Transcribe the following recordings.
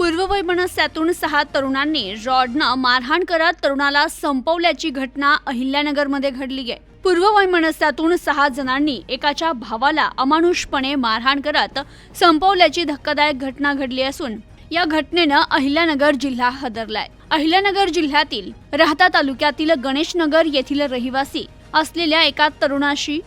पूर्ववैमनस्यातून 6 तरुणांनी रॉडनं मारहाण करत तरुणाला संपवल्याची घटना अहिल्यानगरमध्ये घडली आहे। पूर्ववैमनस्यातून 6 जणांनी एकाच्या भावाला अमानुषपणे मारहाण करत संपवल्याची धक्कादायक घटना घडली असून या घटनेनं अहिल्यानगर जिल्हा हादरलाय। अहिल्यानगर जिल्ह्यातील राहता तालुक्यातील गणेशनगर येथील रहिवासी असलेल्या एका तरुणाशी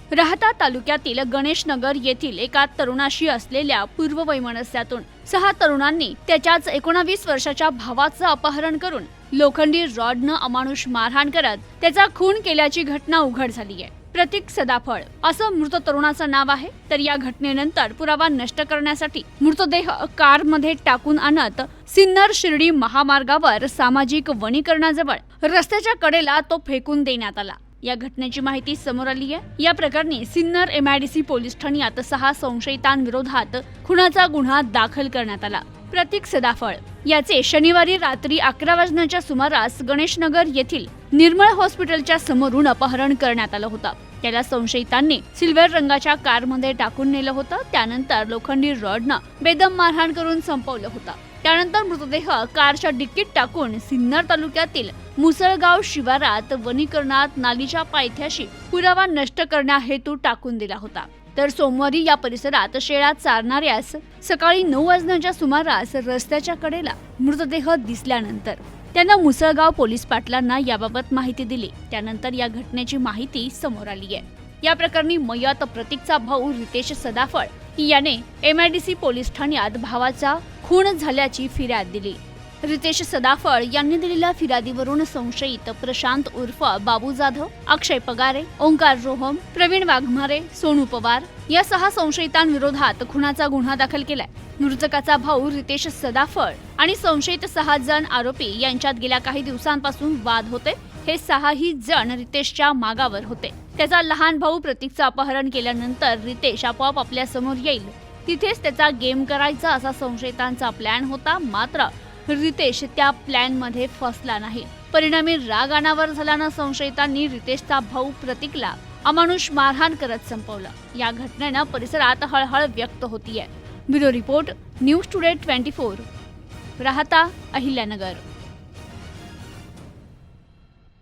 असलेल्या पूर्ववैमनस्यातून 6 तरुणांनी त्याच्याच 19 वर्षाच्या भावाचं अपहरण करून लोखंडी रॉडनं अमानुष मारहाण करत त्याचा खून केल्याची घटना उघड झाली आहे। प्रतीक सदाफळ असं मृत तरुणाचं नाव आहे। तर या घटनेनंतर पुरावा नष्ट करण्यासाठी मृतदेह कारमध्ये टाकून आणत सिन्नर शिर्डी महामार्गावर सामाजिक वनीकरणाजवळ रस्त्याच्या कडेला तो फेकून देण्यात आला। या घटनेची माहिती समोर आली आहे। या प्रकरणी सिन्नर MIDC पोलीस ठाण्यात 6 संशयितांविरोधात खुनाचा गुन्हा दाखल करण्यात आला। प्रतीक सदाफळ याचे शनिवारी रात्री 11 वाजण्याच्या सुमारास गणेशनगर येथील निर्मळ हॉस्पिटलच्या समोरून अपहरण करण्यात आलं होतं। त्याला संशयितांनी सिल्वर रंगाच्या कारमध्ये टाकून नेलं होतं। त्यानंतर लोखंडी रॉडनं बेदम मारहाण करून संपवलं होतं। त्यानंतर मृतदेह कारच्या डिक्कीत टाकून सिन्नर तालुक्यातील मुसळगाव शिवारात वनीकरणात नालीच्या पायथ्याशी पुरावा नष्ट करण्याहेतू टाकून दिला होता। तर सोमवारी या परिसरात शेळ्या चारणाऱ्यास सकाळी 9 वाजण्याच्या सुमारास रस्त्याच्या कडेला मृतदेह दिसल्यानंतर त्यानं मुसळगाव पोलीस पाटलांना याबाबत माहिती दिली। त्यानंतर या घटनेची माहिती समोर आली आहे। या प्रकरणी मयत प्रतीकचा भाऊ रितेश सदाफळ याने MIDC पोलीस ठाण्यात भावाचा खून झाल्याची फिर्याद दिली। रितेश सदाफळ यांनी दिलेल्या फिर्यादीवरून संशयित प्रशांत उर्फ बाबू जाधव, अक्षय पगारे, ओंकार रोहम, प्रवीण वाघमारे, सोनू पवार या 6 संशयितांविरोधात खुनाचा गुन्हा दाखल केलाय। मृतकाचा भाऊ रितेश सदाफळ आणि संशयित 6 जण आरोपी यांच्यात गेल्या काही दिवसांपासून वाद होते। हे 6ही जण रितेशच्या मागावर होते। त्याचा लहान भाऊ प्रतीकचं अपहरण केल्यानंतर रितेश आपोआप आपल्या समोर येईल तिथेच त्याचा गेम करायचा असा संशयितांचा प्लॅन होता। मात्र रितेश त्या प्लॅन मध्ये फसला नाही। परिणामी राग अनावर झाल्यानं संशयितांनी रितेशचा भाऊ प्रतीकला अमानुष मारहाण करत संपवलं। या घटनेनं परिसरात हळहळ व्यक्त होतीये। ब्युरो रिपोर्ट, न्यूज टुडे 24, राहता अहिल्यानगर।